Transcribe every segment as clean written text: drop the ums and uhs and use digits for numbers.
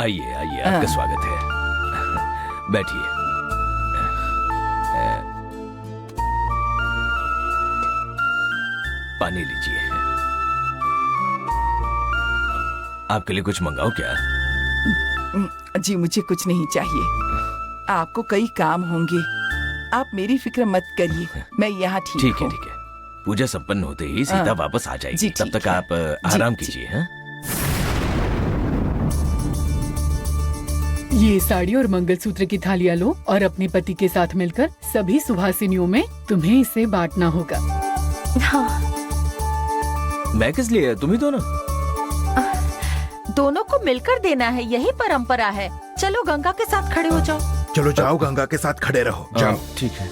आइए आइए, आपका स्वागत है। बैठिए। पानी लीजिए। आपके लिए कुछ मंगाओ क्या? जी मुझे कुछ नहीं चाहिए। आपको कई काम होंगे, आप मेरी फिक्र मत करिए, मैं यहाँ ठीक ठीक है हूँ। ठीक है। पूजा संपन्न होते ही सीता वापस आ जाएगी। जी, तब ठीक तक है। आप जी, आराम जी। कीजिए। हाँ, ये साड़ी और मंगलसूत्र की थालियाँ लो और अपने पति के साथ मिलकर सभी सुहासिनियों में तुम्हें इसे बांटना होगा। हाँ, मैं किस लिए? तुम ही दो ना। दोनों को मिलकर देना है, यही परंपरा है। चलो गंगा के साथ खड़े हो जाओ। चलो जाओ, गंगा के साथ खड़े रहो, जाओ। ठीक है।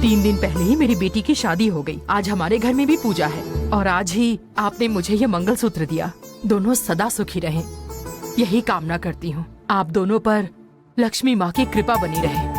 तीन दिन पहले ही मेरी बेटी की शादी हो गई। आज हमारे घर में भी पूजा है और आज ही आपने मुझे ये मंगलसूत्र दिया। दोनों सदा सुखी रहें, यही कामना करती हूँ। आप दोनों पर लक्ष्मी माँ की कृपा बनी रहे।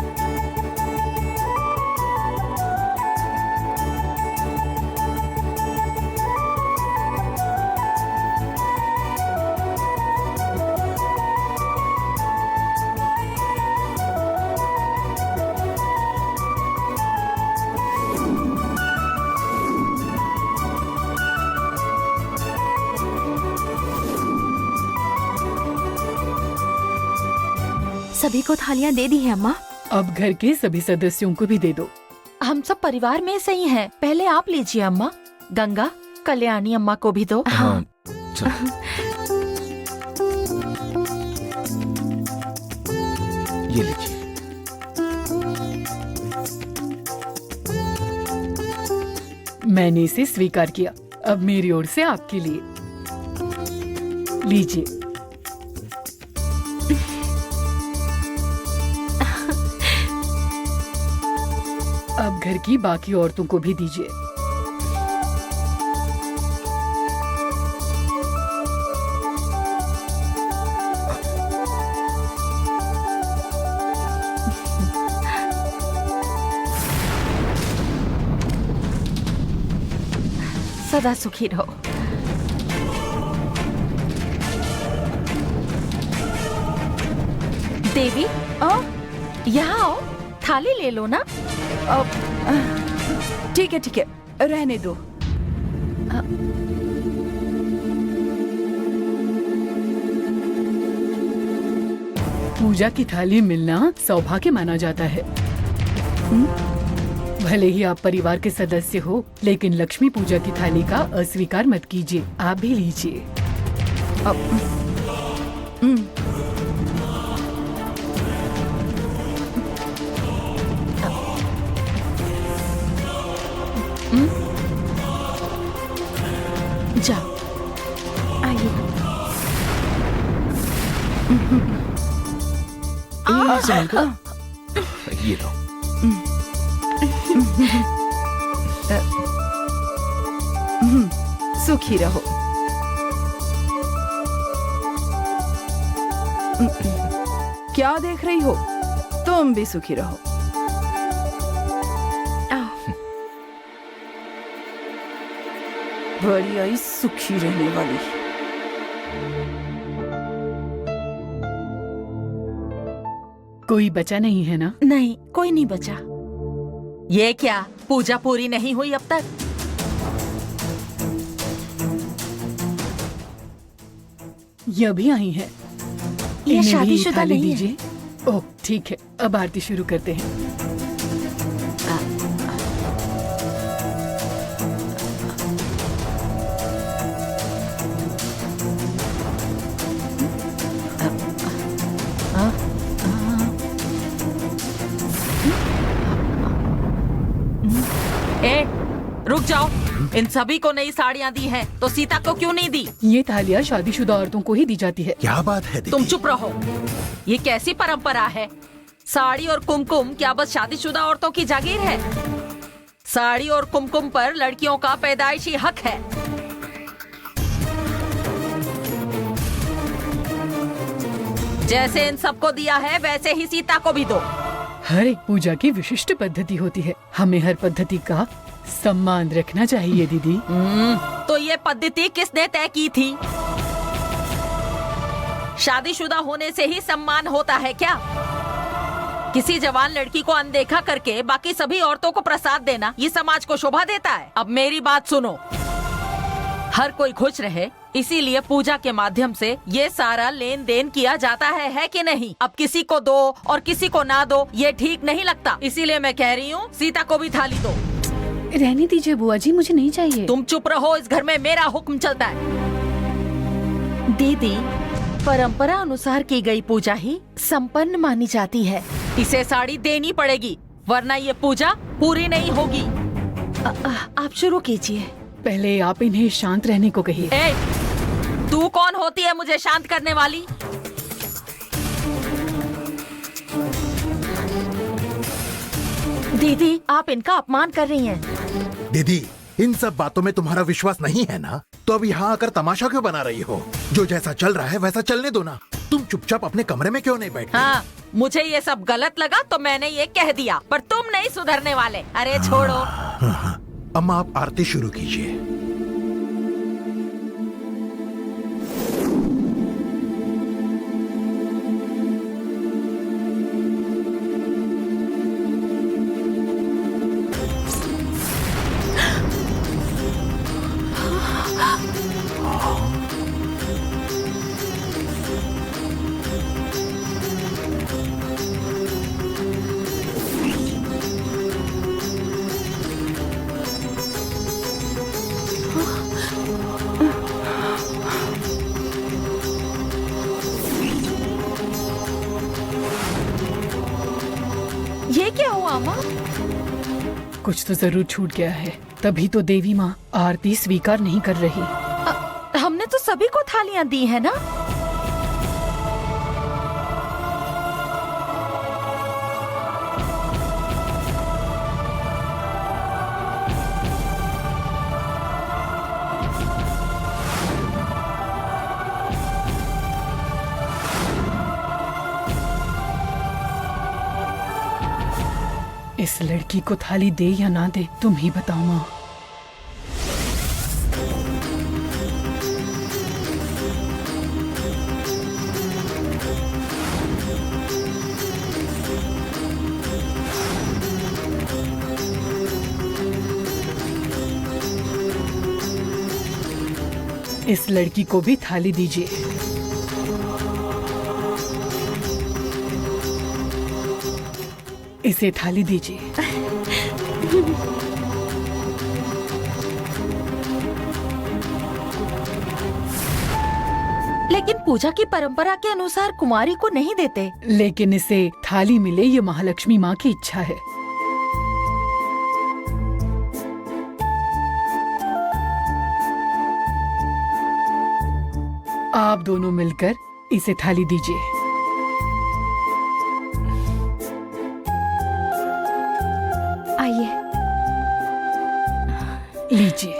सभी को थालियाँ दे दी है अम्मा। अब घर के सभी सदस्यों को भी दे दो। हम सब परिवार में से ही हैं। पहले आप लीजिए अम्मा। गंगा, कल्याणी अम्मा को भी दो। हाँ, चलो। ये लीजिए। मैंने इसे स्वीकार किया। अब मेरी ओर से आपके लिए लीजिए। अब घर की बाकी औरतों को भी दीजिए। सदा सुखी रहो। देवी, यहाँ आओ, थाली ले लो ना। ठीक है, रहने दो। पूजा की थाली मिलना सौभाग्य माना जाता है। भले ही आप परिवार के सदस्य हो, लेकिन लक्ष्मी पूजा की थाली का अस्वीकार मत कीजिए। आप भी लीजिए। जाओ, आइए। ये लो। सुखी रहो। क्या देख रही हो? तुम भी सुखी रहो। बड़ी आई सुखी रहने वाली। कोई बचा नहीं है ना? नहीं, कोई नहीं बचा। ये क्या, पूजा पूरी नहीं हुई अब तक? ये अभी आई है। ये इन्हें भी शादीशुदा थाली नहीं है। दीजिए। ओह ठीक है, अब आरती शुरू करते हैं। ए, रुक जाओ। इन सभी को नई साड़ियाँ दी हैं, तो सीता को क्यों नहीं दी? ये थालियाँ शादीशुदा औरतों को ही दी जाती है। क्या बात है दीदी? तुम चुप रहो। ये कैसी परंपरा है? साड़ी और कुमकुम क्या बस शादीशुदा औरतों की जागीर है? साड़ी और कुमकुम पर लड़कियों का पैदाइशी हक है। जैसे इन सबको दिया है वैसे ही सीता को भी दो। हर एक पूजा की विशिष्ट पद्धति होती है, हमें हर पद्धति का सम्मान रखना चाहिए दीदी। तो ये पद्धति किसने तय की थी? शादीशुदा होने से ही सम्मान होता है क्या? किसी जवान लड़की को अनदेखा करके बाकी सभी औरतों को प्रसाद देना ये समाज को शोभा देता है? अब मेरी बात सुनो, हर कोई खुश रहे इसीलिए पूजा के माध्यम से ये सारा लेन देन किया जाता है कि नहीं? अब किसी को दो और किसी को ना दो ये ठीक नहीं लगता, इसीलिए मैं कह रही हूँ सीता को भी थाली दो। रहने दीजिए बुआ जी, मुझे नहीं चाहिए। तुम चुप रहो, इस घर में मेरा हुक्म चलता है। दीदी, परंपरा अनुसार की गई पूजा ही संपन्न मानी जाती है। इसे साड़ी देनी पड़ेगी वरना ये पूजा पूरी नहीं होगी। आप शुरू कीजिए। पहले आप इन्हें शांत रहने को कहिए। ए, तू कौन होती है मुझे शांत करने वाली? दीदी, आप इनका अपमान कर रही हैं। दीदी, इन सब बातों में तुम्हारा विश्वास नहीं है ना? तो अब यहाँ आकर तमाशा क्यों बना रही हो? जो जैसा चल रहा है वैसा चलने दो ना। तुम चुपचाप अपने कमरे में क्यों नहीं बैठती? हाँ, मुझे ये सब गलत लगा तो मैंने ये कह दिया, पर तुम नहीं सुधरने वाले। अरे छोड़ो। अम्मा, आप आरती शुरू कीजिए। ये क्या हुआ माँ? कुछ तो जरूर छूट गया है, तभी तो देवी माँ आरती स्वीकार नहीं कर रही। हमने तो सभी को थालियाँ दी है ना? इस लड़की को थाली दे या ना दे, तुम ही बताओ माँ। इस लड़की को भी थाली दीजिए। इसे थाली दीजिए। लेकिन पूजा की परंपरा के अनुसार कुमारी को नहीं देते। लेकिन इसे थाली मिले ये महालक्ष्मी माँ की इच्छा है। आप दोनों मिलकर इसे थाली दीजिए। आइए। लीजिए।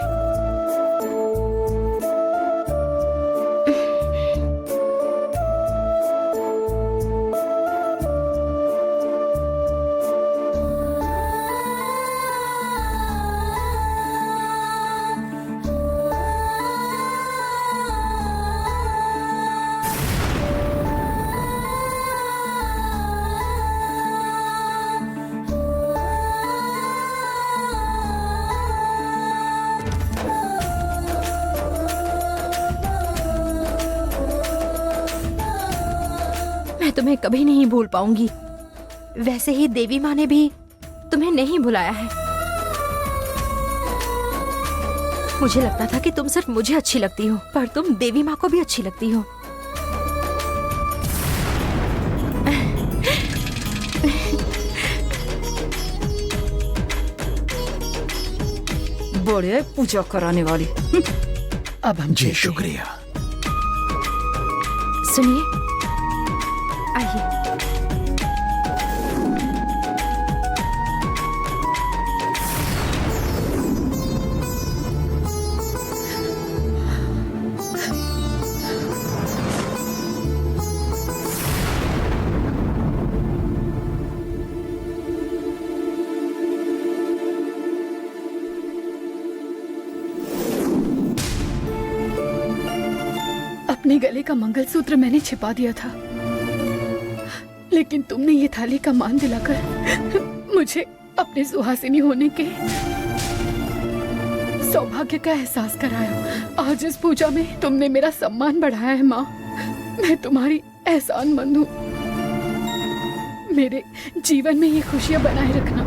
तुम्हें कभी नहीं भूल पाऊंगी। वैसे ही देवी माँ ने भी तुम्हें नहीं भुलाया है। मुझे लगता था कि तुम सिर्फ मुझे अच्छी लगती हो, पर तुम देवी माँ को भी अच्छी लगती हो। बड़े पूजा कराने वाले। अब हम जी चलते हैं। शुक्रिया। सुनिए, आइए। अपने गले का मंगलसूत्र मैंने छिपा दिया था, लेकिन तुमने ये थाली का मान दिलाकर मुझे अपने सुहासिनी होने के सौभाग्य का एहसास कराया। आज इस पूजा में तुमने मेरा सम्मान बढ़ाया है माँ। मैं तुम्हारी एहसानमंद हूँ। मेरे जीवन में ये खुशियाँ बनाए रखना।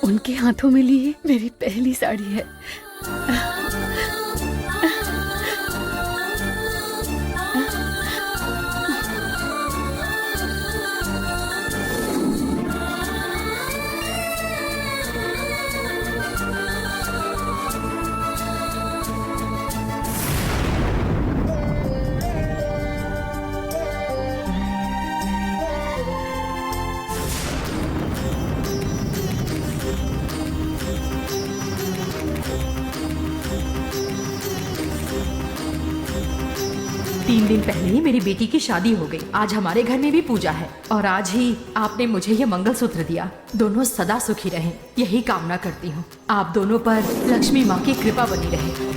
उनके हाथों में लिए मेरी पहली साड़ी है। तीन दिन पहले ही मेरी बेटी की शादी हो गई। आज हमारे घर में भी पूजा है और आज ही आपने मुझे ये मंगलसूत्र दिया। दोनों सदा सुखी रहें, यही कामना करती हूँ। आप दोनों पर लक्ष्मी माँ की कृपा बनी रहे।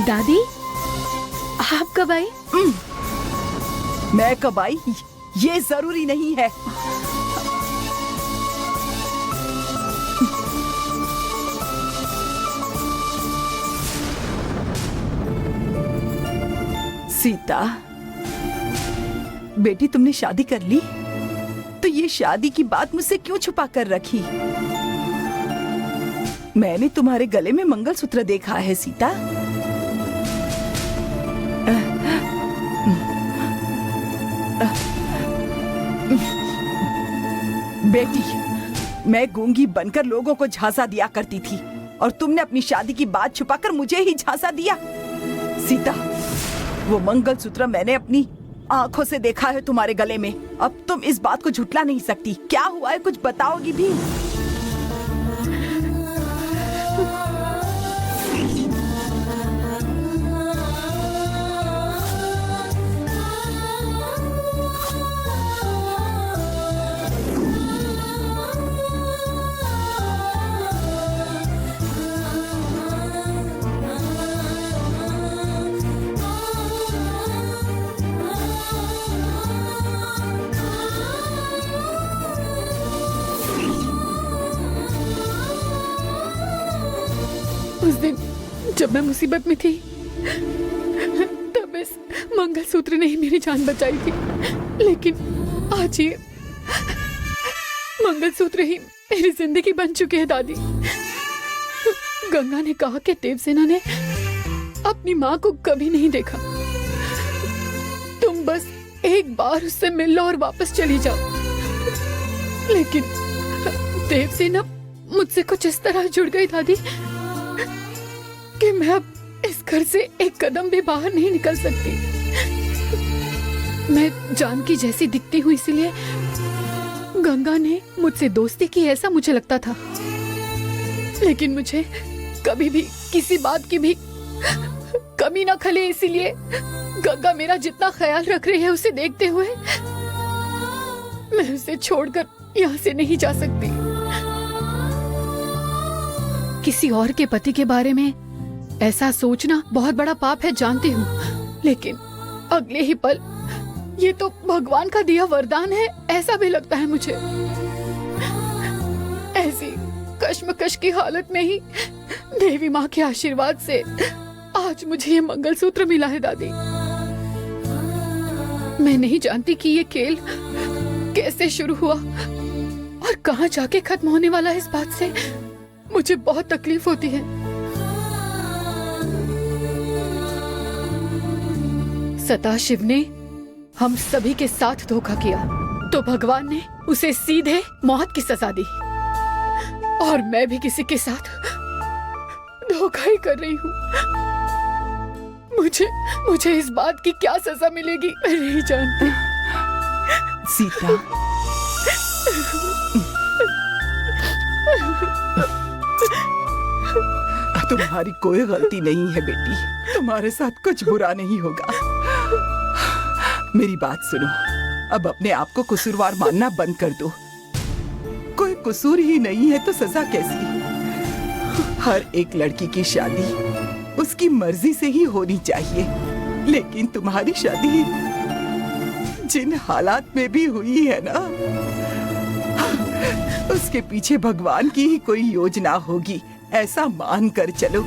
दादी, आप कब आई? मैं कब आई ये जरूरी नहीं है। सीता, बेटी तुमने शादी कर ली, तो ये शादी की बात मुझसे क्यों छुपा कर रखी? मैंने तुम्हारे गले में मंगलसूत्र देखा है सीता। बेटी, मैं गूंगी बनकर लोगों को झांसा दिया करती थी और तुमने अपनी शादी की बात छुपाकर मुझे ही झांसा दिया। सीता, वो मंगलसूत्र मैंने अपनी आंखों से देखा है तुम्हारे गले में। अब तुम इस बात को झुठला नहीं सकती। क्या हुआ है, कुछ बताओगी भी? उस दिन जब मैं मुसीबत में थी, तब इस मंगलसूत्र ने ही मेरी जान बचाई थी, लेकिन आज ये मंगलसूत्र ही मेरी जिंदगी बन चुकी है दादी। गंगा ने कहा कि देवसेना ने अपनी माँ को कभी नहीं देखा। तुम बस एक बार उससे मिल लो और वापस चली जाओ। लेकिन देवसेना मुझसे कुछ इस तरह जुड़ गई दादी कि मैं अब इस घर से एक कदम भी बाहर नहीं निकल सकती। मैं जानकी जैसी दिखती हूँ, इसीलिए गंगा ने मुझसे दोस्ती की, ऐसा मुझे लगता था। लेकिन मुझे कभी भी किसी बात की भी कमी ना खले, इसीलिए गंगा मेरा जितना ख्याल रख रही है उसे देखते हुए मैं उसे छोड़कर यहाँ से नहीं जा सकती। किसी और के पति के बारे में ऐसा सोचना बहुत बड़ा पाप है, जानती हूँ, लेकिन अगले ही पल ये तो भगवान का दिया वरदान है, ऐसा भी लगता है मुझे। ऐसी कश्मकश की हालत में ही देवी माँ के आशीर्वाद से आज मुझे ये मंगलसूत्र मिला है दादी। मैं नहीं जानती कि ये खेल कैसे शुरू हुआ और कहाँ जाके खत्म होने वाला है। इस बात से मुझे बहुत तकलीफ होती है। सदाशिव ने हम सभी के साथ धोखा किया तो भगवान ने उसे सीधे मौत की सजा दी, और मैं भी किसी के साथ धोखा ही कर रही हूँ। मुझे इस बात की क्या सजा मिलेगी मैं नहीं जानती। सीता, तुम्हारी कोई गलती नहीं है बेटी, तुम्हारे साथ कुछ बुरा नहीं होगा। मेरी बात सुनो, अब अपने आप को कसूरवार मानना बंद कर दो। कोई कसूर ही नहीं है तो सजा कैसी? हर एक लड़की की शादी उसकी मर्जी से ही होनी चाहिए, लेकिन तुम्हारी शादी जिन हालात में भी हुई है ना, उसके पीछे भगवान की ही कोई योजना होगी, ऐसा मान कर चलो।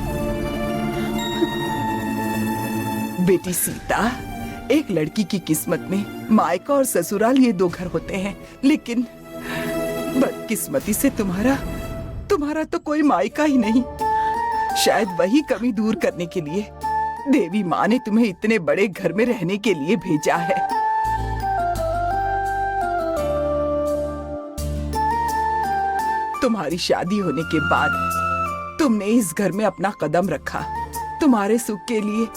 बेटी सीता, एक लड़की की किस्मत में मायका और ससुराल ये दो घर होते हैं, लेकिन बदकिस्मती से तुम्हारा तो कोई मायका ही नहीं। शायद वही कमी दूर करने के लिए देवी माँ ने तुम्हें इतने बड़े घर में रहने के लिए भेजा है। तुम्हारी शादी होने के बाद तुमने इस घर में अपना कदम रखा। तुम्हारे सुख के लिए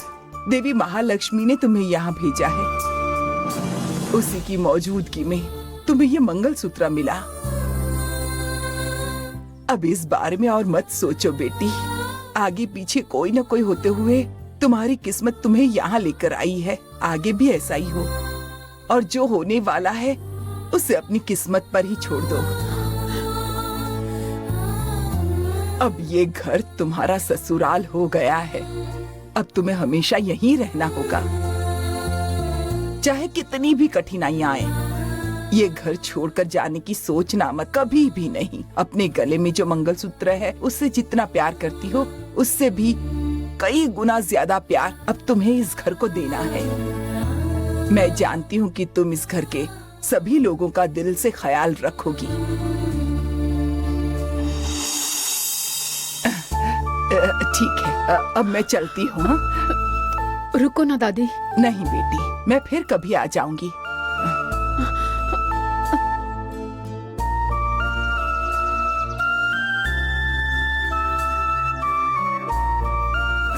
देवी महालक्ष्मी ने तुम्हें यहाँ भेजा है। उसी की मौजूदगी में तुम्हें ये मंगलसूत्र मिला। अब इस बारे में और मत सोचो बेटी, आगे पीछे कोई न कोई होते हुए तुम्हारी किस्मत तुम्हें यहाँ लेकर आई है। आगे भी ऐसा ही हो, और जो होने वाला है उसे अपनी किस्मत पर ही छोड़ दो। अब ये घर तुम्हारा ससुराल हो गया है। अब तुम्हें हमेशा यहीं रहना होगा, चाहे कितनी भी कठिनाइयां आए। ये घर छोड़कर जाने की सोचना मत, कभी भी नहीं। अपने गले में जो मंगलसूत्र है उससे जितना प्यार करती हो, उससे भी कई गुना ज्यादा प्यार अब तुम्हें इस घर को देना है। मैं जानती हूँ कि तुम इस घर के सभी लोगों का दिल से ख्याल रखोगी। ठीक है, अब मैं चलती हूँ। रुको ना दादी। नहीं बेटी, मैं फिर कभी आ जाऊंगी।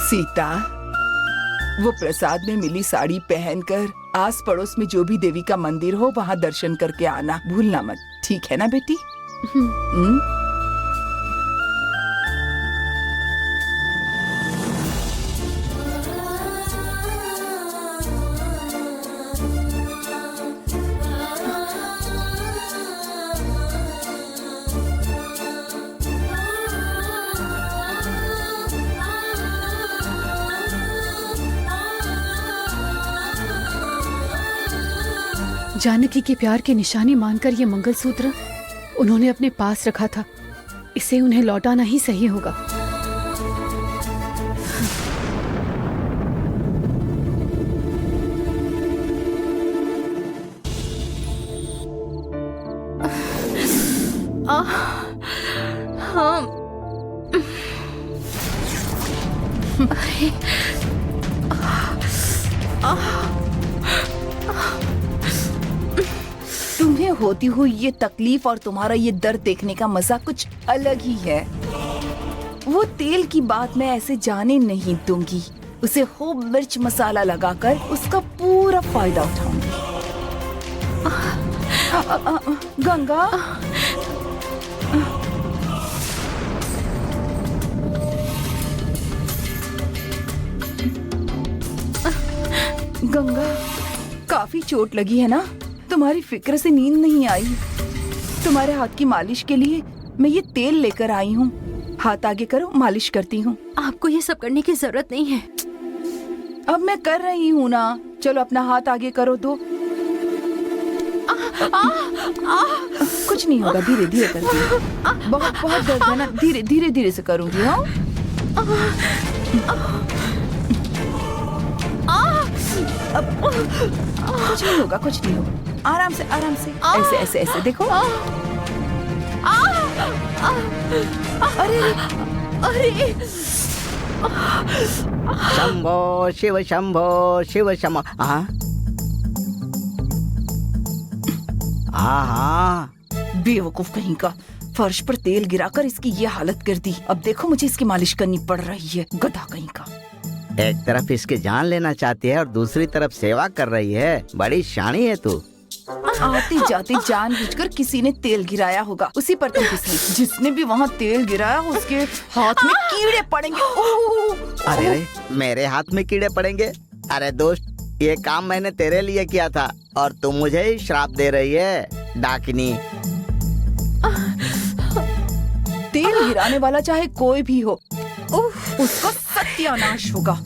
सीता, वो प्रसाद में मिली साड़ी पहनकर आस पड़ोस में जो भी देवी का मंदिर हो वहाँ दर्शन करके आना भूलना मत, ठीक है ना बेटी? जानकी के प्यार की निशानी मानकर ये मंगलसूत्र उन्होंने अपने पास रखा था। इसे उन्हें लौटाना ही सही होगा। तुम्हें होती हुई ये तकलीफ और तुम्हारा ये दर्द देखने का मजा कुछ अलग ही है। वो तेल की बात मैं ऐसे जाने नहीं दूंगी। उसे खूब मिर्च मसाला लगाकर उसका पूरा फायदा उठाऊंगी। गंगा, गंगा, काफी चोट लगी है ना? तुम्हारी फिक्र से नींद नहीं आई। तुम्हारे हाथ की मालिश के लिए मैं ये तेल लेकर आई हूँ। हाथ आगे करो, मालिश करती हूँ। आपको ये सब करने की जरूरत नहीं है। अब मैं कर रही हूँ ना। चलो अपना हाथ आगे करो तो। कुछ नहीं होगा, धीरे धीरे करती हूँ। बहुत बहुत दर्द है ना, धीरे धीरे धीरे से करूँगी। हाँ, कुछ नहीं होगा, कुछ नहीं होगा। आराम से, आराम से, ऐसे ऐसे ऐसे देखो। अरे अरे, शंभो शिव शंभो। हाँ, बेवकूफ कहीं का। फर्श पर तेल गिराकर इसकी ये हालत कर दी। अब देखो मुझे इसकी मालिश करनी पड़ रही है। गधा कहीं का। एक तरफ इसकी जान लेना चाहती है और दूसरी तरफ सेवा कर रही है। बड़ी शानी है तू। आते जाते जानबूझकर किसी ने तेल गिराया होगा। उसी पर तुम किसने, जिसने भी वहाँ तेल गिराया उसके हाथ में कीड़े पड़ेंगे। अरे रे, मेरे हाथ में कीड़े पड़ेंगे? अरे दोस्त, ये काम मैंने तेरे लिए किया था और तू मुझे ही श्राप दे रही है, डाकिनी। तेल गिराने वाला चाहे कोई भी हो, उसका सत्यानाश होगा।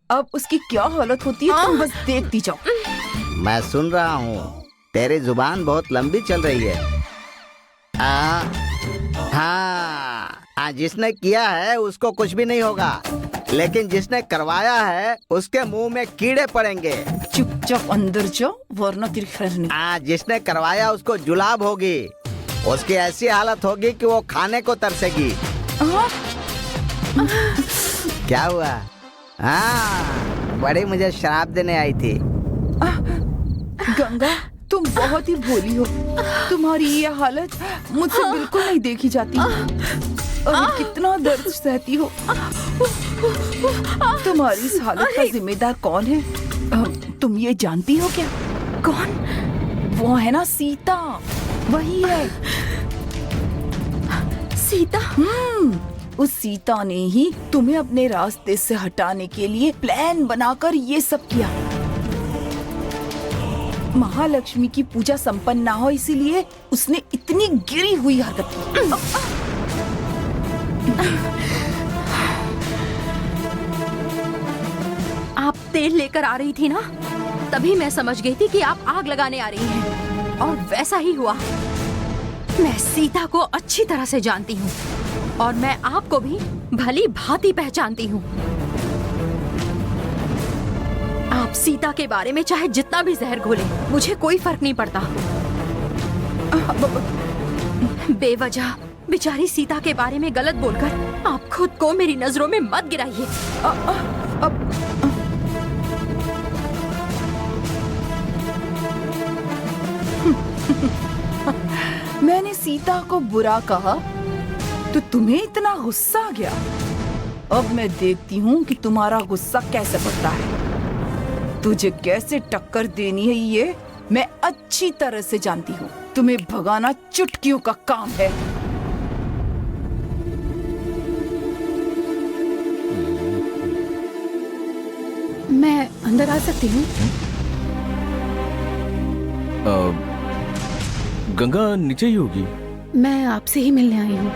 अब उसकी क्या हालत होती है तुम बस देखती जाओ। मैं सुन रहा हूँ, तेरी जुबान बहुत लंबी चल रही है। हाँ, जिसने किया है उसको कुछ भी नहीं होगा, लेकिन जिसने करवाया है उसके मुंह में कीड़े पड़ेंगे। चुपचाप अंदर जाओ वरना तेरी खैर नहीं। जिसने करवाया उसको जुलाब होगी। उसकी ऐसी हालत होगी कि वो खाने को तरसेगी। क्या हुआ? हाँ, बड़ी मुझे शराब देने आई थी। गंगा, तुम बहुत ही भोली हो। तुम्हारी ये हालत मुझसे बिल्कुल नहीं देखी जाती। और कितना दर्द सहती हो। तुम्हारी इस हालत का जिम्मेदार कौन है? तुम ये जानती हो क्या? कौन? वो है ना सीता, वही है। सीता? उस सीता ने ही तुम्हें अपने रास्ते से हटाने के लिए प्लान बनाकर ये सब किया। महालक्ष्मी की पूजा संपन्न ना हो इसीलिए उसने इतनी गिरी हुई हरकत की। आप तेल लेकर आ रही थी ना, तभी मैं समझ गई थी कि आप आग लगाने आ रही हैं। और वैसा ही हुआ। मैं सीता को अच्छी तरह से जानती हूँ और मैं आपको भी भली भांति पहचानती हूँ। आप सीता के बारे में चाहे जितना भी जहर घोले, मुझे कोई फर्क नहीं पड़ता। बेवजह बेचारी सीता के बारे में गलत बोलकर आप खुद को मेरी नजरों में मत गिराइए। मैंने सीता को बुरा कहा तो तुम्हें इतना गुस्सा आ गया। अब मैं देखती हूँ कि तुम्हारा गुस्सा कैसे बढ़ता है। तुझे कैसे टक्कर देनी है ये मैं अच्छी तरह से जानती हूँ। तुम्हें भगाना चुटकियों का काम है। मैं अंदर आ सकती हूँ? गंगा नीचे ही होगी। मैं आपसे ही मिलने आई हूँ।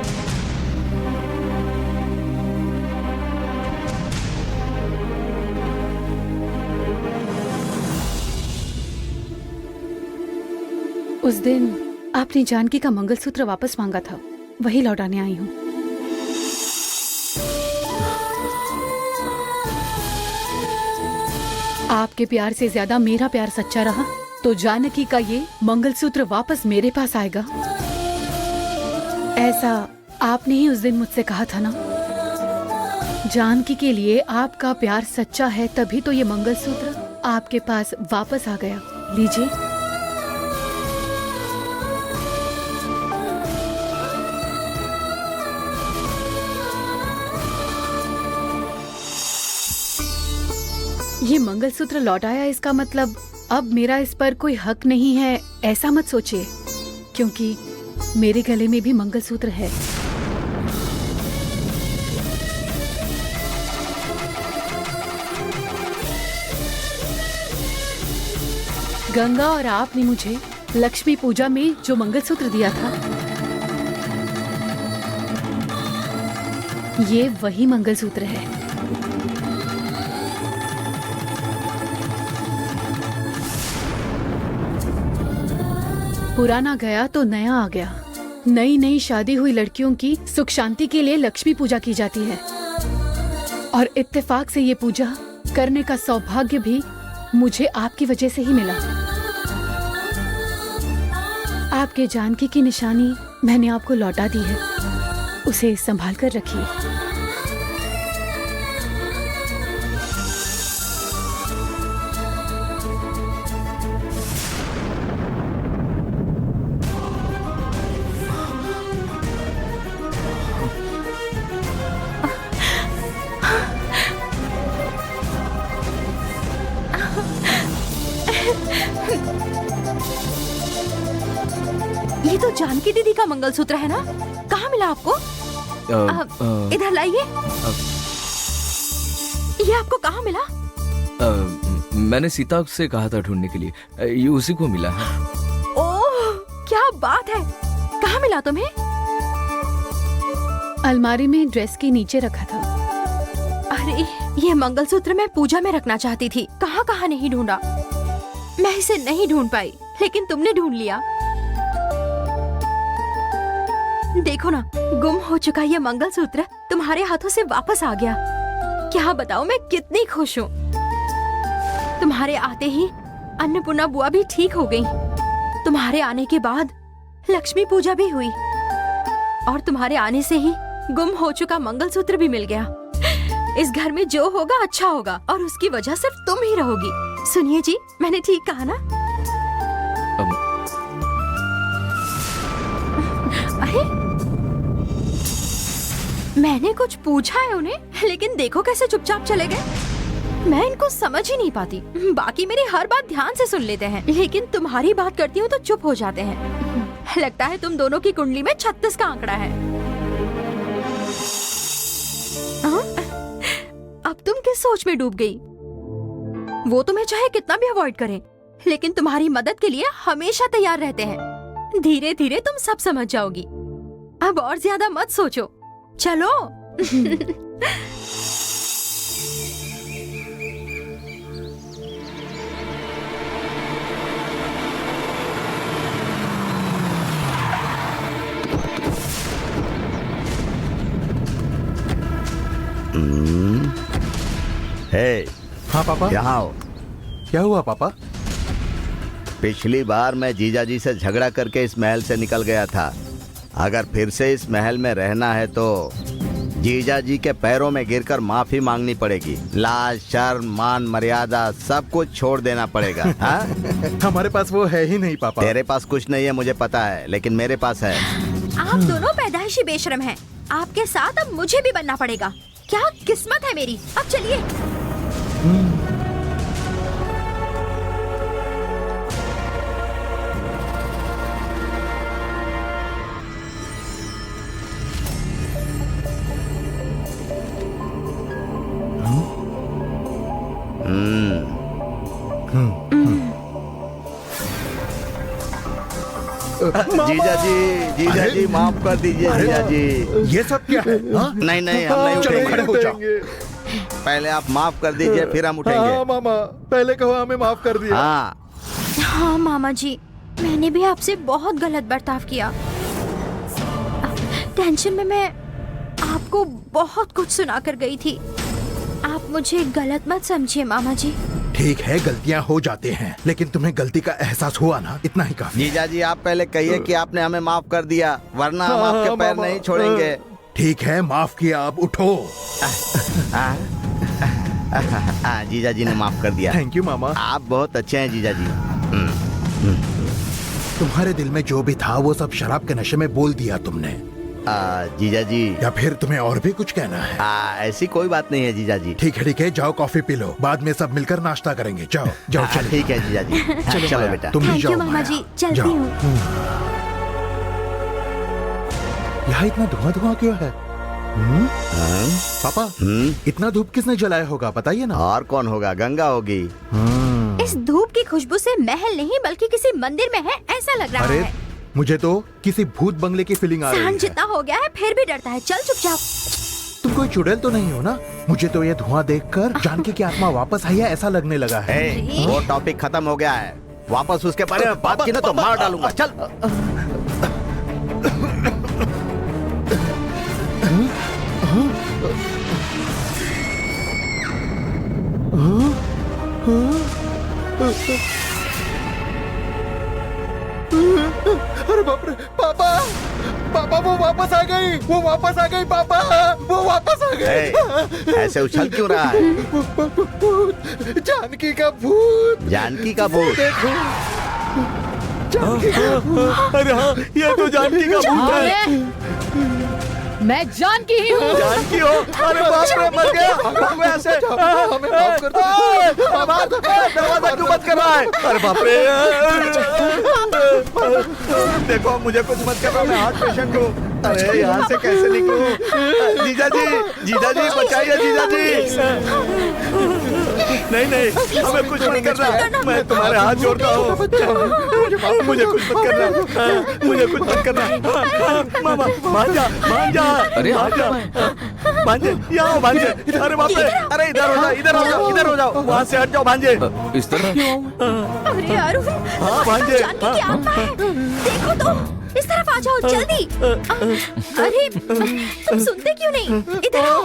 उस दिन आपने जानकी का मंगलसूत्र वापस मांगा था, वही लौटाने आई हूँ। आपके प्यार से ज्यादा मेरा प्यार सच्चा रहा तो जानकी का ये मंगलसूत्र वापस मेरे पास आएगा। ऐसा आपने ही उस दिन मुझसे कहा था ना, जानकी के लिए आपका प्यार सच्चा है, तभी तो ये मंगलसूत्र आपके पास वापस आ गया। लीजिए। ये मंगलसूत्र लौट आया, इसका मतलब अब मेरा इस पर कोई हक नहीं है, ऐसा मत सोचिए, क्योंकि मेरे गले में भी मंगलसूत्र है। गंगा और आपने मुझे लक्ष्मी पूजा में जो मंगलसूत्र दिया था, ये वही मंगलसूत्र है। पुराना गया तो नया आ गया। नई नई शादी हुई लड़कियों की सुख शांति के लिए लक्ष्मी पूजा की जाती है, और इत्तेफाक से ये पूजा करने का सौभाग्य भी मुझे आपकी वजह से ही मिला। आपके जानकी की निशानी मैंने आपको लौटा दी है, उसे संभाल कर रखिए। ये तो जानकी दीदी का मंगलसूत्र है ना? कहाँ मिला आपको? इधर लाइए। ये आपको कहाँ मिला? मैंने सीता से कहा था ढूंढने के लिए, ये उसी को मिला है। ओह, क्या बात है! कहाँ मिला तुम्हें? अलमारी में ड्रेस के नीचे रखा था। अरे, ये मंगलसूत्र मैं पूजा में रखना चाहती थी, कहाँ कहाँ नहीं ढूंढा। मैं इसे नहीं ढूंढ पाई, लेकिन तुमने ढूंढ लिया। देखो ना, गुम हो चुका ये मंगलसूत्र तुम्हारे हाथों से वापस आ गया। क्या बताऊं मैं कितनी खुश हूँ। तुम्हारे आते ही अन्नपूर्णा बुआ भी ठीक हो गई। तुम्हारे आने के बाद लक्ष्मी पूजा भी हुई, और तुम्हारे आने से ही गुम हो चुका मंगलसूत्र भी मिल गया। इस घर में जो होगा अच्छा होगा, और उसकी वजह सिर्फ तुम ही रहोगी। सुनिए जी, मैंने ठीक कहा ना? अरे, मैंने कुछ पूछा है उन्हें, लेकिन देखो कैसे चुपचाप चले गए। मैं इनको समझ ही नहीं पाती। बाकी मेरी हर बात ध्यान से सुन लेते हैं, लेकिन तुम्हारी बात करती हूँ तो चुप हो जाते हैं। लगता है तुम दोनों की कुंडली में 36 का आंकड़ा है। अब तुम किस सोच में डूब गई? वो तुम्हें चाहे कितना भी अवॉइड करें, लेकिन तुम्हारी मदद के लिए हमेशा तैयार रहते हैं। धीरे धीरे तुम सब समझ जाओगी। अब और ज्यादा मत सोचो, चलो। हे, हाँ पापा। यहाँ आओ। क्या हुआ पापा? पिछली बार मैं जीजा जी से झगड़ा करके इस महल से निकल गया था। अगर फिर से इस महल में रहना है तो जीजा जी के पैरों में गिरकर माफी मांगनी पड़ेगी। लाज, शर्म, मान, मर्यादा सब कुछ छोड़ देना पड़ेगा। हाँ? हमारे पास वो है ही नहीं पापा। तेरे पास कुछ नहीं है मुझे पता है, लेकिन मेरे पास है। आप दोनों पैदाइशी बेशरम हैं। आपके साथ अब मुझे भी बनना पड़ेगा। क्या किस्मत है मेरी। अब चलिए। जीजा जी माफ कर दीजिए। जीजा जी, ये सब क्या है? हाँ? नहीं नहीं, हम नहीं चलो खड़े हो जाओ। उठेंगे। पहले आप माफ कर दीजिए, फिर हम उठेंगे। हाँ मामा, पहले कहो हमें माफ कर दिया। हाँ मामा जी, मैंने भी आपसे बहुत गलत बर्ताव किया। टेंशन में मैं आपको बहुत कुछ सुना कर गई थी। आप मुझे गलत मत समझिए मामा जी। ठीक है, गलतियां हो जाते हैं, लेकिन तुम्हें गलती का एहसास हुआ ना, इतना ही काफी। जीजा जी आप पहले कहिए कि आपने हमें माफ कर दिया, वरना हम आपके पैर नहीं छोड़ेंगे। ठीक है, माफ किया, अब उठो। जीजा जी ने माफ कर दिया। थैंक यू मामा। आप बहुत अच्छे हैं जीजा जी। तुम्हारे दिल में जो भी था वो सब शराब के नशे में बोल दिया तुमने। जीजा जी, या फिर तुम्हें और भी कुछ कहना है? ऐसी कोई बात नहीं है जीजा जी। ठीक है, जाओ कॉफी पी लो, बाद में सब मिलकर नाश्ता करेंगे। जाओ जाओ, चलो। ठीक है जीजा जी। चलो माया, बेटा। तुम भी थैंक जाओ यू मामा माया। जी, चलती जाओ। हूँ। यहाँ इतना धुआं धुआं क्यों है? पापा, इतना धूप किसने जलाया होगा, बताइए ना। और कौन होगा, गंगा होगी। इस धूप की खुशबू से महल नहीं बल्कि किसी मंदिर में है ऐसा लग रहा अरे है। मुझे तो किसी भूत बंगले की फीलिंग आ रही सहन है। जितना हो गया है फिर भी डरता है। चल चुपचाप। तुम कोई चुड़ैल तो नहीं हो ना? मुझे तो ये धुआं देखकर जानकी की आत्मा वापस आई है ऐसा लगने लगा है। वो टॉपिक खत्म हो गया है, वापस उसके बारे में बात की ना तो मार डालूंगा। चल। अरे बाप रे, पापा पापा वो वापस आ गई, वो वापस आ गई, पापा वो वापस आ गई। ऐसे उछल क्यों रहा है? जानकी का भूत। जानकी का भूत? देखो, जानकी का भूत। अरे हाँ, ये तो जानकी का भूत है। मैं जानकी ही हूँ। जानकी हो? अरे बाप रे, मर गया। हमें ऐसे हमें माफ कर दो। दरवाजा क्यों बंद कर रहा है? अरे बाप रे। देखो मुझे कुछ मत करना, मैं हार्ट पेशेंट हूँ। अरे यहाँ से कैसे निकलूं? जीजा जी बचाइए जीजा जी। नहीं, हमें कुछ मत करना, मैं तुम्हारे हाथ जोड़ता हूँ। मुझे कुछ मत करना, मुझे कुछ मत करना। मामा मान जा। अरे आप भांजे, यहाँ भांजे। अरे बाप रे, अरे इधर हो जाओ, वहाँ से हट जाओ भांजे। इस तरह क्यों आऊं? अरे अरुण, हाँ भांजे। जानकी की आत्मा है। देखो तो, इस तरफ आ जाओ जल्दी। अरे तुम सुनते क्यों नहीं? इधर आओ।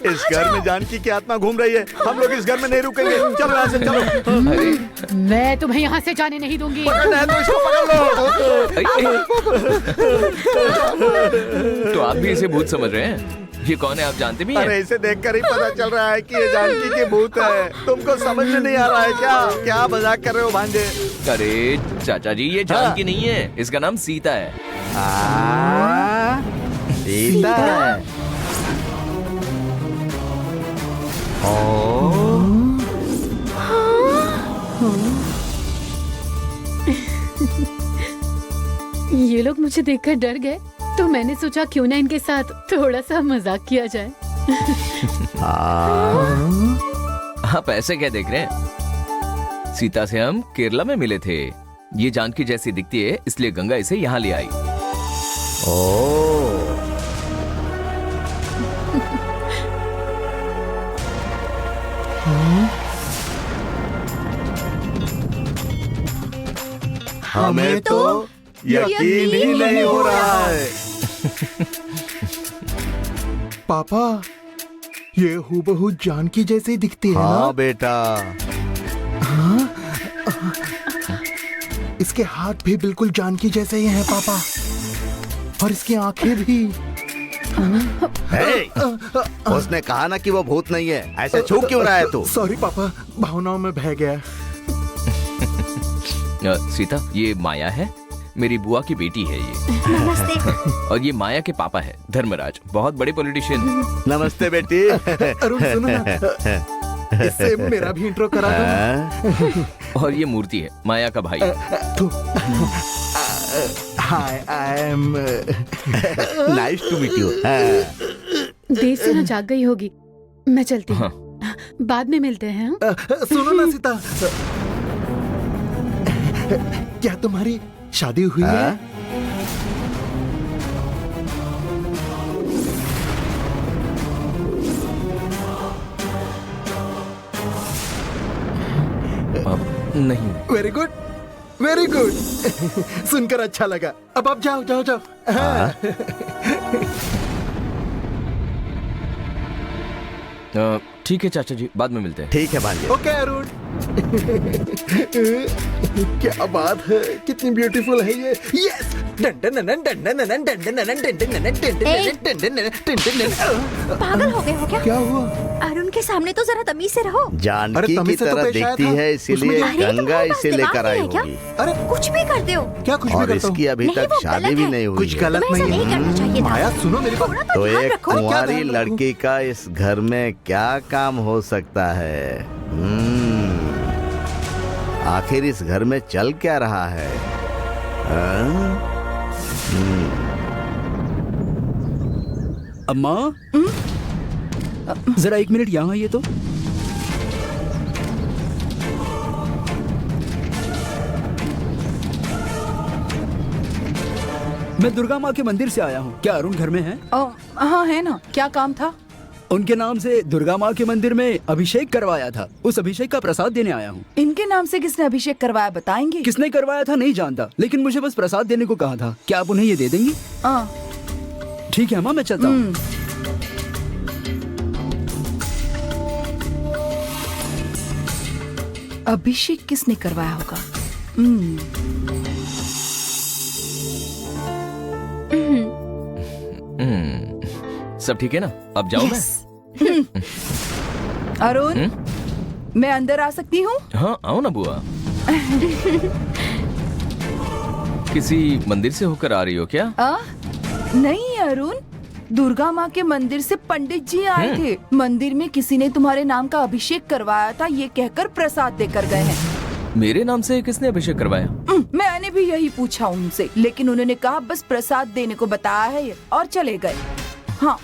इस घर में जानकी की आत्मा घूम रही है, हम लोग इस घर में नहीं रुकेंगे। चलो यहाँ से चलो। मैं तुम्हें यहाँ से जाने नहीं दूंगी। पकड़ना है तो इसको पकड़ लो। तो आप भी इसे भूत समझ रहे हैं? ये कौन है आप जानते भी हैं? अरे इसे देखकर ही पता चल रहा है कि ये जानकी के भूत है। तुमको समझ में नहीं आ रहा है क्या मजाक कर रहे हो भांजे? अरे चाचा जी, ये जानकी नहीं है, इसका नाम सीता है। सीता है? ये लोग मुझे देखकर डर गए तो मैंने सोचा क्यों ना इनके साथ थोड़ा सा मजाक किया जाए। आप ऐसे क्या देख रहे हैं? सीता से हम केरला में मिले थे। ये जानकी जैसी दिखती है, इसलिए गंगा इसे यहाँ ले आई। हमें तो यकीन ही नहीं हो रहा है। पापा, ये हूबहू जानकी जैसी दिखती है हाँ ना? बेटा। इसके हाथ भी बिल्कुल जानकी जैसे ही हैं पापा, और इसकी आंखें भी। उसने कहा ना कि वो भूत नहीं है, ऐसे छू क्यों रहा है तू? सॉरी पापा, भावनाओं में बह गया। सीता, ये माया है, मेरी बुआ की बेटी है ये। नमस्ते। और ये माया के पापा है धर्मराज, बहुत बड़े पॉलिटिशियन। नमस्ते बेटी। अरुण सुनो ना, इससे मेरा भी इंट्रो करा दो। और ये मूर्ति है माया का भाई। Hi, I am nice to meet you. देर से ना जाग गई होगी, मैं चलती हूँ। हाँ। बाद में मिलते हैं। सुनो ना सीता, क्या तुम्हारी शादी हुई है? नहीं। Very good, very good. सुनकर अच्छा लगा। अब आप जाओ जाओ जाओ। ठीक है चाचा जी, बाद में मिलते हैं। ठीक है भांजे। ओके अरुण। क्या बात है, कितनी ब्यूटीफुल है ये। यस। पागल हो गए हो क्या? क्या हुआ? अरुण के सामने तो जरा तमीज से रहो। जानकी की तमीज से तो तरह पेश आया दिखती था। है, इसीलिए अरे, गंगा तुम्हारे पास इसे दिमाग लेकर आई नहीं है क्या? होगी। अरे कुछ भी करते हो। क्या कुछ भी और करता हूँ? इसकी अभी नहीं, तक वो शादी गलत भी है। नहीं हुई कुछ है। गलत तुम्हें ऐसा नहीं नहीं करना चाहिए है। था। माया सुनो मेरी बात। थोड़ा तो ध्यान एक रखो। कुंवारी ध्यान रखूं? लड़की का इस घर में क्या काम हो सकता है? आखिर इस घर में चल क्या रहा है? अम्मा, जरा 1 मिनट यहाँ आइए तो। मैं दुर्गा माँ के मंदिर से आया हूँ। क्या अरुण घर में है? हाँ है ना, क्या काम था? उनके नाम से दुर्गा माँ के मंदिर में अभिषेक करवाया था। उस अभिषेक का प्रसाद देने आया हूँ। इनके नाम से किसने अभिषेक करवाया बताएंगे? किसने करवाया था नहीं जानता, लेकिन मुझे बस प्रसाद देने को कहा था। क्या आप उन्हें ये दे देंगी? ठीक है अम्मा, मैं चलता हूँ। अभिषेक किसने करवाया होगा? सब ठीक है ना? अब जाऊँ मैं? अरुण, मैं अंदर आ सकती हूँ? हाँ आओ ना बुआ। किसी मंदिर से होकर आ रही हो क्या? नहीं अरुण, दुर्गा माँ के मंदिर से पंडित जी आए थे। मंदिर में किसी ने तुम्हारे नाम का अभिषेक करवाया था, ये कहकर प्रसाद देकर गए हैं। मेरे नाम से किसने अभिषेक करवाया? मैंने भी यही पूछा उनसे, लेकिन उन्होंने कहा बस प्रसाद देने को बताया है और चले गए। हाँ।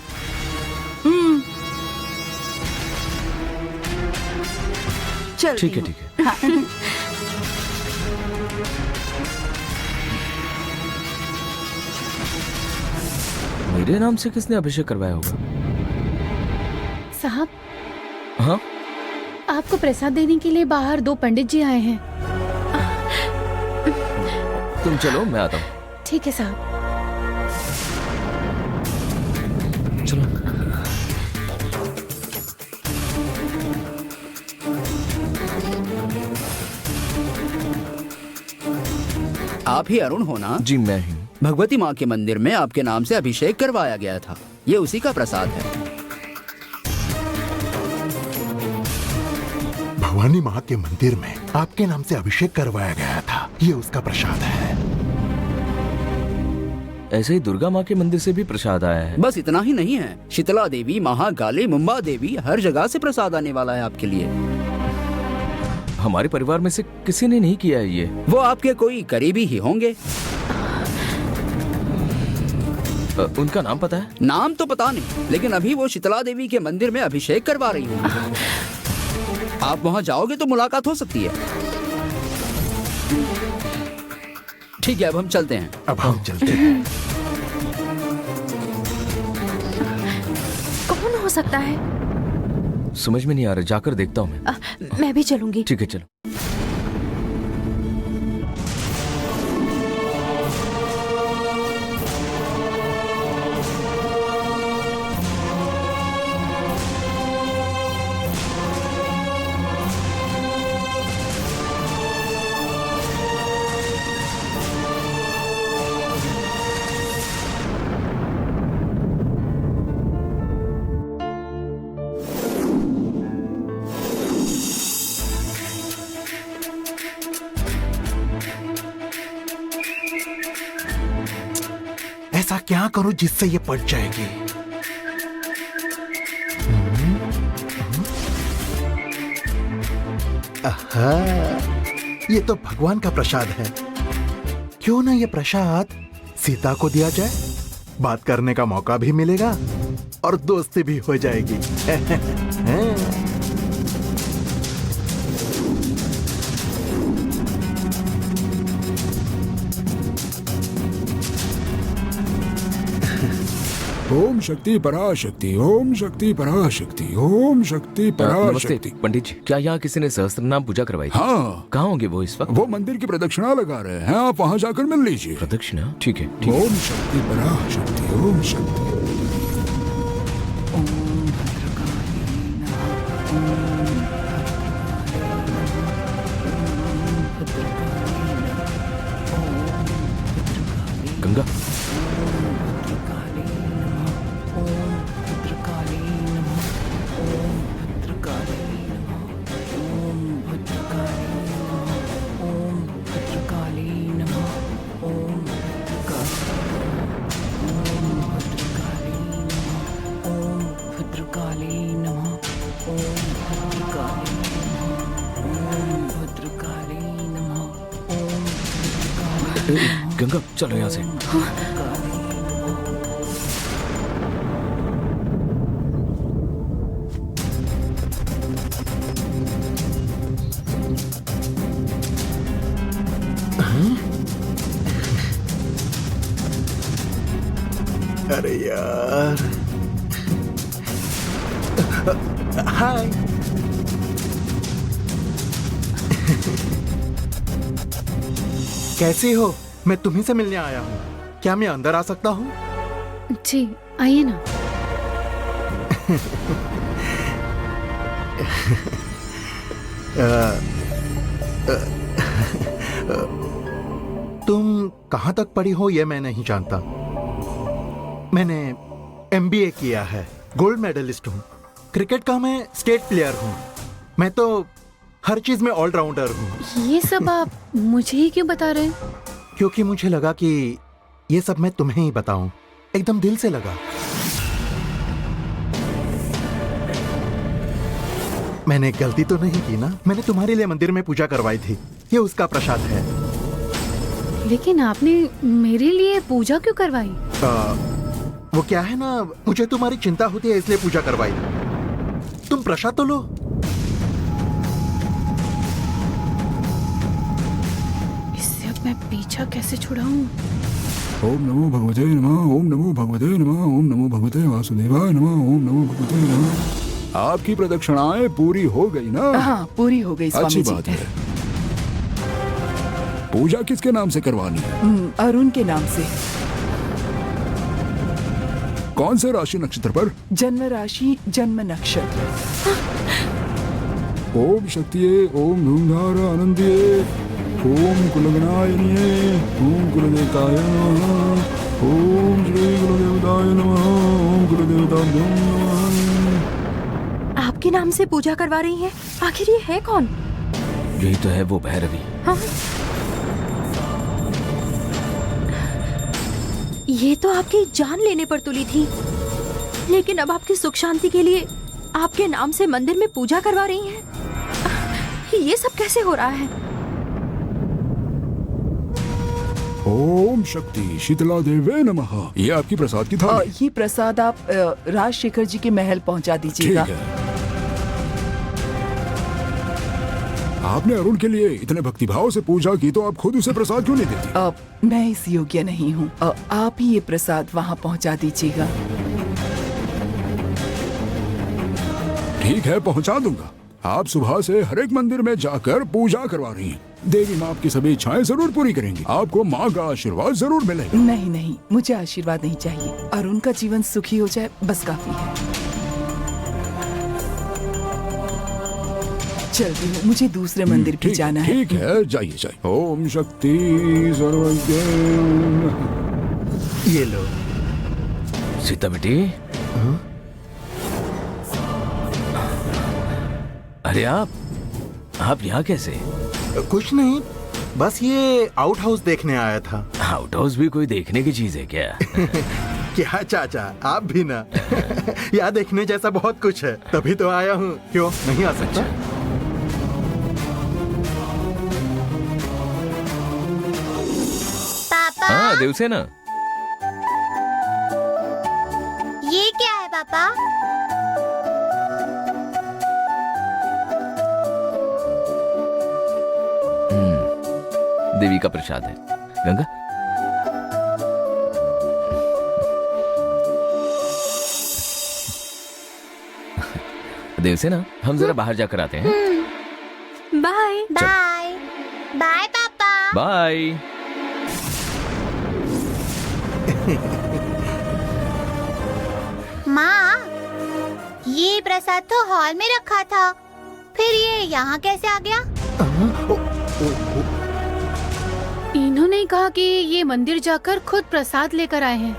चल ठीक है ठीक है। मेरे नाम से किसने अभिषेक करवाया होगा? साहब, हाँ आपको प्रसाद देने के लिए बाहर 2 पंडित जी आए हैं। तुम चलो, मैं आता हूँ। ठीक है साहब। चलो। आप ही अरुण हो ना? जी मैं ही। भगवती माँ के मंदिर में आपके नाम से अभिषेक करवाया गया था। ये उसी का प्रसाद है। भवानी माँ के मंदिर में आपके नाम से अभिषेक करवाया गया था, ये उसका प्रसाद है। ऐसे ही दुर्गा माँ के मंदिर से भी प्रसाद आया है। बस इतना ही नहीं है, शीतला देवी, महाकाली, मुंबा देवी, हर जगह से प्रसाद आने वाला है आपके लिए। हमारे परिवार में से किसी ने नहीं किया है ये। वो आपके कोई करीबी ही होंगे। उनका नाम पता है? नाम तो पता नहीं, लेकिन अभी वो शीतला देवी के मंदिर में अभिषेक करवा रही हूँ। आप वहाँ जाओगे तो मुलाकात हो सकती है। ठीक है, अब हम चलते हैं। अब हम चलते हैं। कौन हो सकता है? समझ में नहीं आ रहा, जाकर देखता हूँ मैं। मैं भी चलूंगी। ठीक है चलो। ऐसा क्या करूं जिससे ये पट जाएगी? आहा, ये तो भगवान का प्रसाद है। क्यों ना ये प्रसाद सीता को दिया जाए? बात करने का मौका भी मिलेगा और दोस्ती भी हो जाएगी। ओम शक्ति पराशक्ति, ओम शक्ति पराशक्ति, ओम शक्ति नमस्ते पराशक्ति। पंडित जी, क्या यहाँ किसी ने सहस्त्र नाम पूजा करवाई थी? हाँ, कहाँ होंगे वो इस वक्त? वो मंदिर की प्रदक्षिणा लगा रहे हैं, आप वहाँ जाकर मिल लीजिए। प्रदक्षिणा? ठीक है ठीक है। ओम शक्ति पराशक्ति, ओम शक्ति। गंगा। गंगा चलो यहाँ से। अरे यार, हाय। कैसी हो? मैं तुम्ही से मिलने आया हूँ। क्या मैं अंदर आ सकता हूँ? जी आइए ना। तुम कहाँ तक पढ़ी हो ये मैं नहीं जानता। मैंने MBA किया है, गोल्ड मेडलिस्ट हूँ। क्रिकेट का मैं स्टेट प्लेयर हूँ। मैं तो हर चीज में ऑलराउंडर हूँ। ये सब आप मुझे ही क्यों बता रहे हैं? क्योंकि मुझे लगा कि ये सब मैं तुम्हें ही बताऊं, एकदम दिल से लगा। मैंने गलती तो नहीं की ना? मैंने तुम्हारे लिए मंदिर में पूजा करवाई थी, ये उसका प्रसाद है। लेकिन आपने मेरे लिए पूजा क्यों करवाई? वो क्या है ना, मुझे तुम्हारी चिंता होती है इसलिए पूजा करवाई। तुम प्रसाद तो लो। इससे अब मैं पीछा कैसे छुड़ाऊं? ओम नमो भगवते नमः, ओम नमो भगवते नमः, ओम नमो भगवते वासुदेवाय नमः, ओम नमो भगवते नमः। आपकी प्रदक्षिणाएं पूरी हो गई ना? हाँ, पूरी हो गई स्वामी अच्छी जी। बात है। पूजा किसके नाम से करवानी है? अरुण के नाम से। कौन से राशि नक्षत्र पर? जन्म राशि, जन्म नक्षत्र। ओम शक्तिये, ओम धूमधार आनंदिये, ओम कुलगणायनिये, ओम कुलदेवताय नमः, ओम श्री कुलदेवताय नमः, ओम कुलदेवताभ्यो नमः। आपके नाम से पूजा करवा रही हैं? आखिर ये है कौन? यही तो है वो भैरवी। हाँ? ये तो आपकी जान लेने पर तुली थी, लेकिन अब आपकी सुख शांति के लिए आपके नाम से मंदिर में पूजा करवा रही हैं। ये सब कैसे हो रहा है? ओम शक्ति शीतला देवे नमः। ये आपकी प्रसाद की थाली। ये प्रसाद आप राजशेखर जी के महल पहुंचा दीजिएगा। ठीक है। आपने अरुण के लिए इतने भक्तिभाव से पूजा की तो आप खुद उसे प्रसाद क्यों नहीं देती? मैं इस योग्य नहीं हूँ। आप ही ये प्रसाद वहाँ पहुँचा दीजिएगा। ठीक है, पहुंचा दूंगा। आप सुबह से हर एक मंदिर में जाकर पूजा करवा रही हैं। देवी माँ आपकी सभी इच्छाएं जरूर पूरी करेंगी। आपको माँ का आशीर्वाद जरूर मिलेगा। नहीं नहीं, मुझे आशीर्वाद नहीं चाहिए। अरुण का जीवन सुखी हो जाए बस काफी है। चलती हूँ, मुझे दूसरे मंदिर भी जाना है। ठीक है, जाइए जाइए। ओम शक्ति सर्वज्ञ। ये लो। सीता बेटी। अरे आप यहाँ कैसे? कुछ नहीं, बस ये आउट हाउस देखने आया था। आउट हाउस भी कोई देखने की चीज है क्या? क्या चाचा, आप भी ना। यहाँ देखने जैसा बहुत कुछ है, तभी तो आया हूँ। क्यों नहीं आ सकता? पापा, हाँ देवसेना। ये क्या है पापा? देवी का प्रसाद है। गंगा, देवसेना, हम जरा बाहर जाकर आते हैं। बाय बाय बाय पापा। बाय। माँ, ये प्रसाद तो हॉल में रखा था, फिर ये यहाँ कैसे आ गया? इन्होंने कहा कि ये मंदिर जाकर खुद प्रसाद लेकर आए हैं।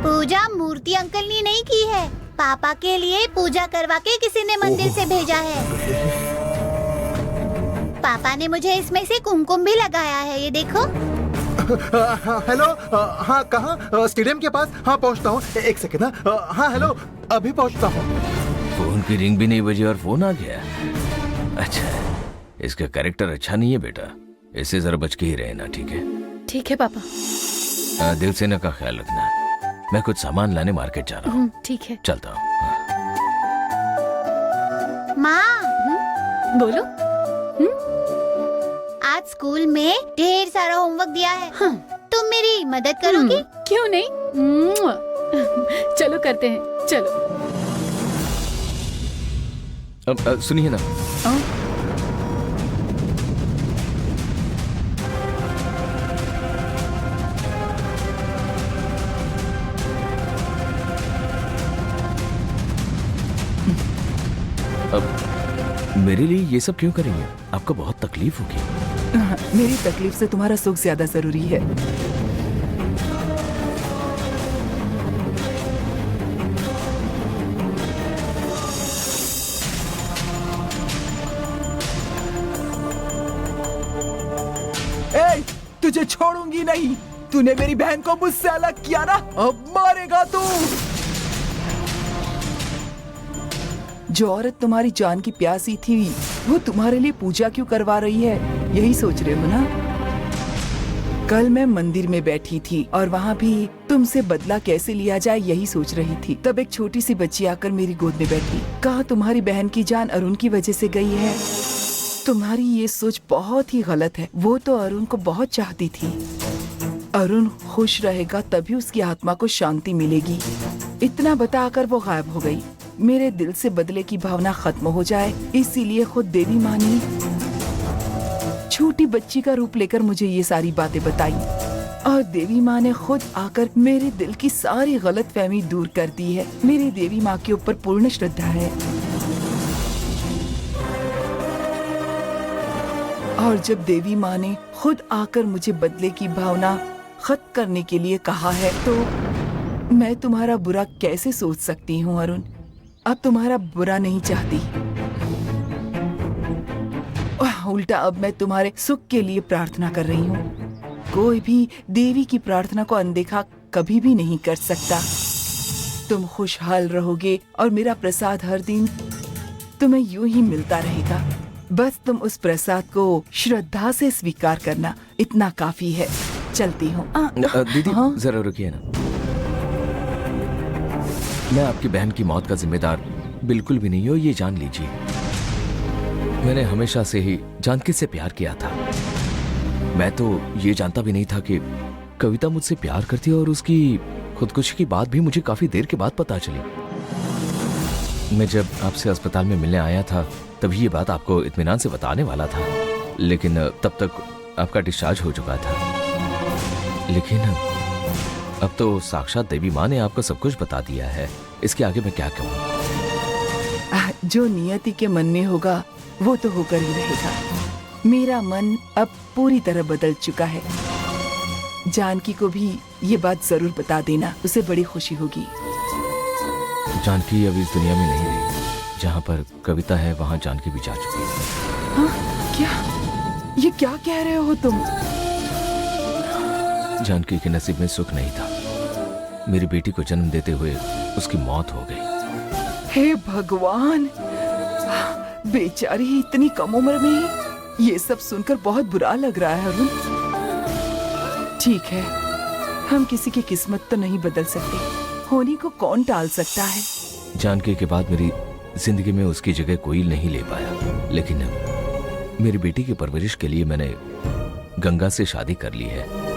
पूजा मूर्ति अंकल ने नहीं की है, पापा के लिए पूजा करवा के किसी ने मंदिर से भेजा है। पापा ने मुझे इसमें से कुमकुम भी लगाया है, ये देखो। हेलो, हाँ कहाँ? स्टेडियम के पास। हाँ पहुँचता हूँ, एक सेकेंड। हाँ हेलो, अभी पहुँचता हूँ। फोन की रिंग भी नहीं बजी और फोन आ गया। अच्छा, इसका कैरेक्टर अच्छा नहीं है बेटा, इससे जरा बच के ही रहना, ठीक है? ठीक है पापा। दिल सेना का ख्याल रखना। मैं कुछ सामान लाने मार्केट जा रहा हूँ। ठीक है, चलता हूँ। माँ, बोलो। आज स्कूल में ढेर सारा होमवर्क दिया है। तुम मेरी मदद करोगी? क्यों नहीं, चलो करते हैं, चलो। अब सुनिए ना, अब मेरे लिए ये सब क्यों करेंगे? आपको बहुत तकलीफ होगी। मेरी तकलीफ से तुम्हारा सुख ज्यादा जरूरी है। ए, तुझे छोड़ूंगी नहीं। तूने मेरी बहन को मुझसे अलग किया ना, अब मारेगा तू। जो औरत तुम्हारी जान की प्यासी थी, वो तुम्हारे लिए पूजा क्यों करवा रही है, यही सोच रहे हो ना? कल मैं मंदिर में बैठी थी और वहाँ भी तुमसे बदला कैसे लिया जाए यही सोच रही थी। तब एक छोटी सी बच्ची आकर मेरी गोद में बैठी। कहा तुम्हारी बहन की जान अरुण की वजह से गई है। तुम्हारी ये सोच बहुत ही गलत है। वो तो अरुण को बहुत चाहती थी। अरुण खुश रहेगा तभी उसकी आत्मा को शांति मिलेगी। इतना बताकर वो गायब हो गई। मेरे दिल से बदले की भावना खत्म हो जाए, इसीलिए खुद देवी माँ ने छोटी बच्ची का रूप लेकर मुझे ये सारी बातें बताई। और देवी माँ ने खुद आकर मेरे दिल की सारी गलतफहमी दूर कर दी है। मेरी देवी माँ के ऊपर पूर्ण श्रद्धा है। और जब देवी माँ ने खुद आकर मुझे बदले की भावना खत्म करने के लिए कहा है, तो मैं तुम्हारा बुरा कैसे सोच सकती हूँ अरुण? अब तुम्हारा बुरा नहीं चाहती, उल्टा अब मैं तुम्हारे सुख के लिए प्रार्थना कर रही हूँ। कोई भी देवी की प्रार्थना को अनदेखा कभी भी नहीं कर सकता। तुम खुशहाल रहोगे और मेरा प्रसाद हर दिन तुम्हें यूं ही मिलता रहेगा। बस तुम उस प्रसाद को श्रद्धा से स्वीकार करना, इतना काफी है। चलती हूँ। दीदी हाँ? जरा रुकिए ना। मैं आपकी बहन की मौत का जिम्मेदार बिल्कुल भी नहीं हूँ, ये जान लीजिए। मैंने हमेशा से ही जानकी से प्यार किया था। मैं तो ये जानता भी नहीं था कि कविता मुझसे प्यार करती है, और उसकी खुदकुशी की बात भी मुझे काफी देर के बाद पता चली। मैं जब आपसे अस्पताल में मिलने आया था तभी ये बात आपको इत्मीनान से बताने वाला था, लेकिन तब तक आपका डिस्चार्ज हो चुका था। लेकिन अब तो साक्षात देवी माँ ने आपको सब कुछ बता दिया है। इसके आगे मैं क्या कहूँ? जो नियति के मन में होगा वो तो होकर ही रहेगा। मेरा मन अब पूरी तरह बदल चुका है। जानकी को भी ये बात जरूर बता देना, उसे बड़ी खुशी होगी। जानकी अब इस दुनिया में नहीं रही। जहाँ पर कविता है वहाँ जानकी भी जा चुकी है। हाँ? क्या? ये क्या कह रहे हो तुम? जानकी के नसीब में सुख नहीं था। मेरी बेटी को जन्म देते हुए उसकी मौत हो गई। हे भगवान, बेचारी इतनी कम उम्र में ही। ये सब सुनकर बहुत बुरा लग रहा है अरुण। ठीक है, हम किसी की किस्मत तो नहीं बदल सकते, होने को कौन टाल सकता है। जानकी के बाद मेरी जिंदगी में उसकी जगह कोई नहीं ले पाया, लेकिन मेरी बेटी की परवरिश के लिए मैंने गंगा से शादी कर ली है।